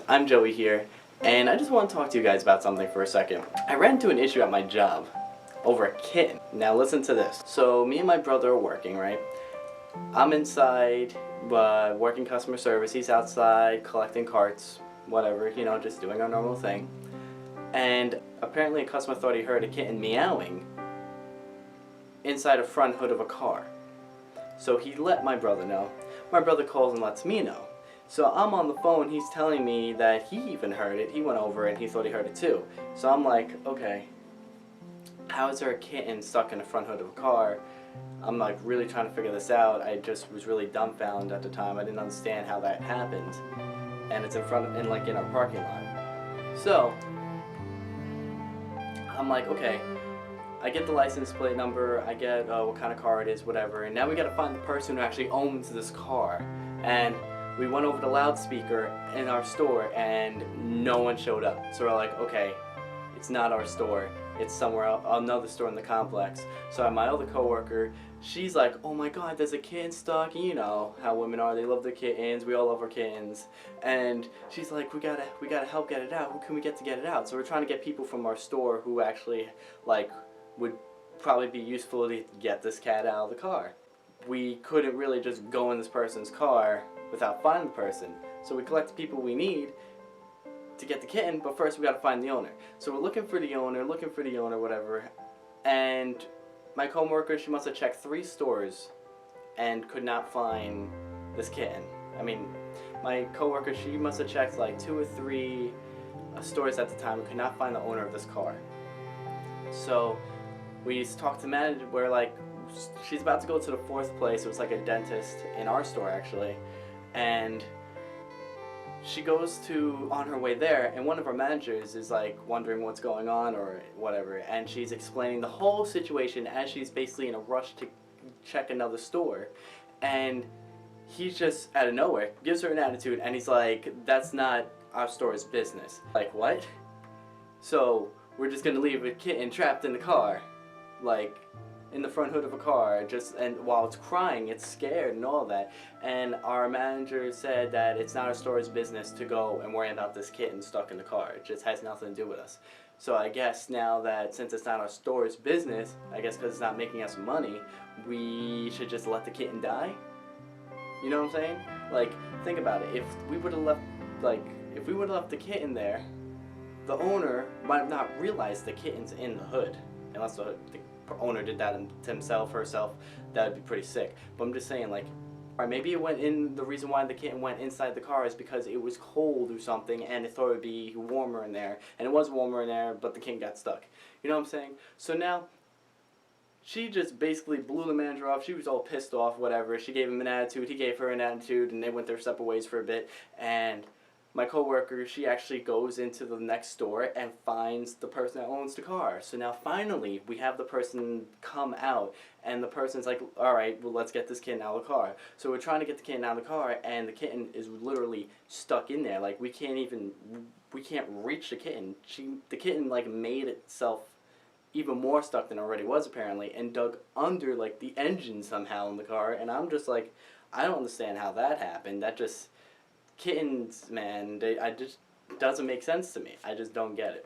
I'm Joey here, and I just want to talk to you guys about something for a second. I ran into an issue at my job over a kitten. Now listen to this. So me and my brother are working, right? I'm inside working customer service. He's outside collecting carts, whatever, you know, just doing our normal thing. And apparently a customer thought he heard a kitten meowing inside a front hood of a car. So he let my brother know. My brother calls and lets me know. So I'm on the phone, he's telling me that he even heard it. He went over and he thought he heard it too. So I'm like, okay, how is there a kitten stuck in the front hood of a car? I'm like really trying to figure this out. I just was really dumbfounded at the time. I didn't understand how that happened. And it's in our parking lot. So I'm like, okay, I get the license plate number, I get what kind of car it is, whatever, and now we gotta find the person who actually owns this car. And we went over the loudspeaker in our store and no one showed up. So we're like, okay, it's not our store, it's somewhere else, another store in the complex. So my other coworker, she's like, oh my god, there's a kitten stuck. You know how women are, they love their kittens, we all love our kittens. And she's like, we gotta help get it out. Who can we get to get it out? So we're trying to get people from our store who actually would probably be useful to get this cat out of the car. We couldn't really just go in this person's car without finding the person. So we collect the people we need to get the kitten, but first we gotta find the owner. So we're looking for the owner, whatever, and my coworker, she must have checked 3 stores and could not find this kitten. I mean, my coworker, she must have checked like 2 or 3 stores at the time and could not find the owner of this car. So we talked to manager, we're like, she's about to go to the 4th place. It was like a dentist in our store actually, and she goes on her way there, and one of our managers is like wondering what's going on or whatever, and she's explaining the whole situation as she's basically in a rush to check another store, and he's just out of nowhere gives her an attitude, and he's like, that's not our store's business. Like, what? So we're just gonna leave a kitten trapped in the car, like in the front hood of a car, and while it's crying, it's scared and all that. And our manager said that it's not our store's business to go and worry about this kitten stuck in the car. It just has nothing to do with us. So I guess now that since it's not our store's business, I guess because it's not making us money, we should just let the kitten die? You know what I'm saying? Like, think about it. If we would have left the kitten there, the owner might have not realized the kitten's in the hood, unless the owner did that himself, herself. That would be pretty sick. But I'm just saying, like, or maybe it went in, the reason why the kitten went inside the car is because it was cold or something and it thought it would be warmer in there, and it was warmer in there, but the kitten got stuck. You know what I'm saying? So now she just basically blew the manager off. She was all pissed off, whatever. She gave him an attitude, he gave her an attitude, and they went their separate ways for a bit. And my coworker, she actually goes into the next store and finds the person that owns the car. So now finally we have the person come out, and the person's like, alright, well, let's get this kitten out of the car. So we're trying to get the kitten out of the car, and the kitten is literally stuck in there. Like, we can't reach the kitten. The kitten like made itself even more stuck than it already was apparently, and dug under like the engine somehow in the car. And I'm just like, I don't understand how that happened. That just, kittens, man, I just doesn't make sense to me. I just don't get it.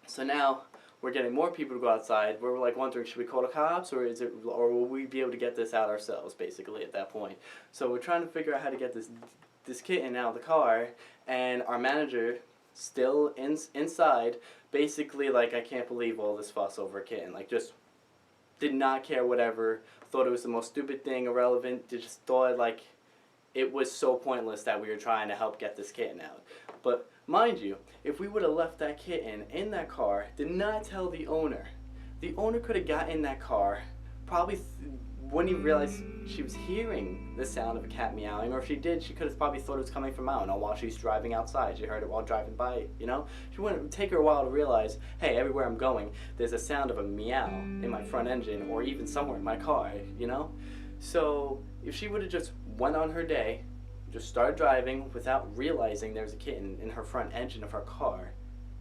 So now we're getting more people to go outside. We're like wondering, should we call the cops, or will we be able to get this out ourselves, basically, at that point. So we're trying to figure out how to get this kitten out of the car, and our manager still inside, basically like, I can't believe all this fuss over a kitten. Like, just did not care, whatever, thought it was the most stupid thing, irrelevant, just thought like it was so pointless that we were trying to help get this kitten out. But mind you, if we would have left that kitten in that car, did not tell the owner could have got in that car, probably wouldn't even realize she was hearing the sound of a cat meowing, or if she did, she could have probably thought it was coming from, I don't know, while she's driving outside. She heard it while driving by, you know? She wouldn't take her a while to realize, hey, everywhere I'm going, there's a sound of a meow in my front engine, or even somewhere in my car, you know? So if she would have just went on her day, just started driving without realizing there's a kitten in her front engine of her car,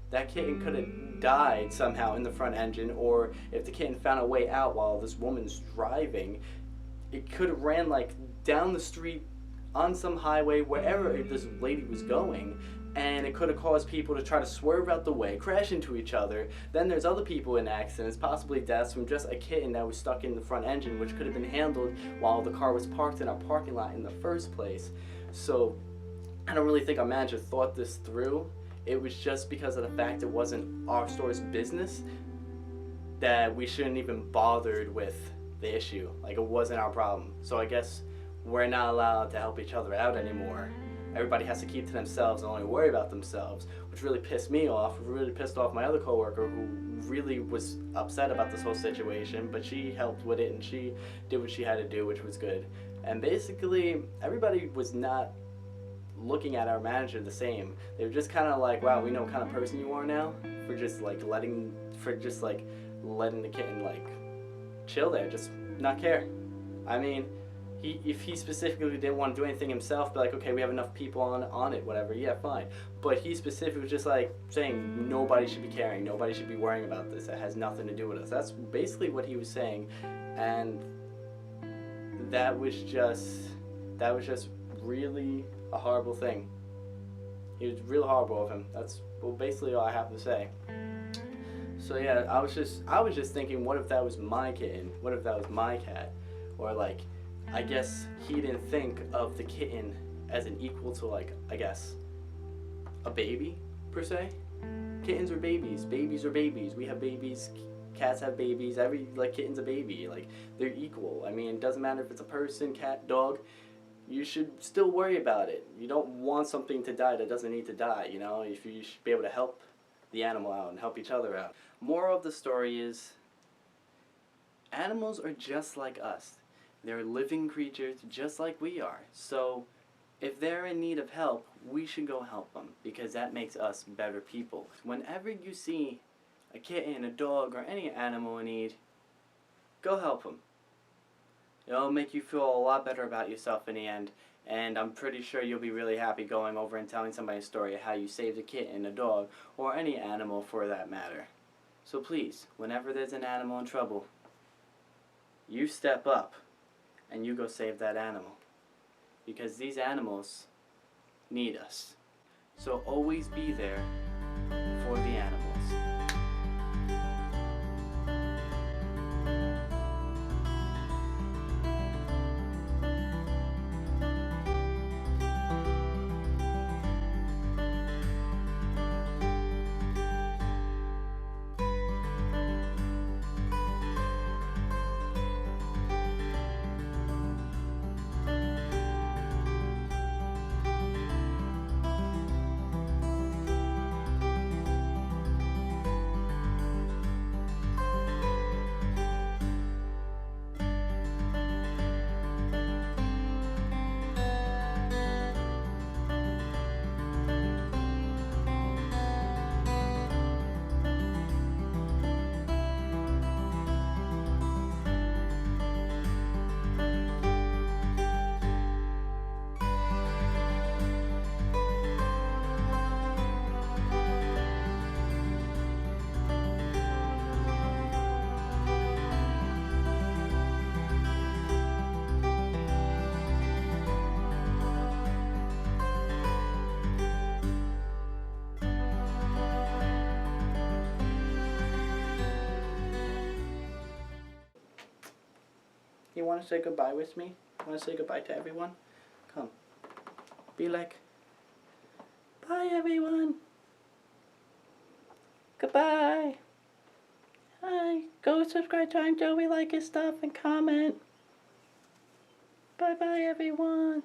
that kitten could have died somehow in the front engine, or if the kitten found a way out while this woman's driving, it could have ran like down the street on some highway, wherever this lady was going, and it could have caused people to try to swerve out the way, crash into each other. Then there's other people in accidents, possibly deaths from just a kitten that was stuck in the front engine, which could have been handled while the car was parked in our parking lot in the first place. So I don't really think our manager thought this through. It was just because of the fact it wasn't our store's business that we shouldn't even bothered with the issue. Like, it wasn't our problem. So I guess we're not allowed to help each other out anymore. Everybody has to keep to themselves and only worry about themselves, which really pissed me off. Really pissed off my other coworker, who really was upset about this whole situation, but she helped with it and she did what she had to do, which was good. And basically, everybody was not looking at our manager the same. They were just kind of like, wow, we know what kind of person you are now, for just letting the kitten like chill there, just not care. I mean, if he specifically didn't want to do anything himself, be like, okay, we have enough people on it, whatever, yeah, fine. But he specifically was just like saying nobody should be caring, nobody should be worrying about this, it has nothing to do with us. That's basically what he was saying, and that was just really a horrible thing. He was real horrible of him. That's basically all I have to say. So yeah, I was just thinking, what if that was my kitten? What if that was my cat? Or like, I guess he didn't think of the kitten as an equal to, like, I guess, a baby, per se. Kittens are babies. Babies are babies. We have babies. Cats have babies. Kitten's a baby. Like, they're equal. I mean, it doesn't matter if it's a person, cat, dog. You should still worry about it. You don't want something to die that doesn't need to die, you know? If you should be able to help the animal out and help each other out. Moral of the story is, animals are just like us. They're living creatures just like we are. So if they're in need of help, we should go help them, because that makes us better people. Whenever you see a kitten, a dog, or any animal in need, go help them. It'll make you feel a lot better about yourself in the end, and I'm pretty sure you'll be really happy going over and telling somebody a story of how you saved a kitten, a dog, or any animal for that matter. So please, whenever there's an animal in trouble, you step up and you go save that animal, because these animals need us. So always be there for the animals. You want to say goodbye with me? Want to say goodbye to everyone? Come. Be like, bye everyone. Goodbye. Hi. Go subscribe to iimjoeyy, like his stuff, and comment. Bye bye everyone.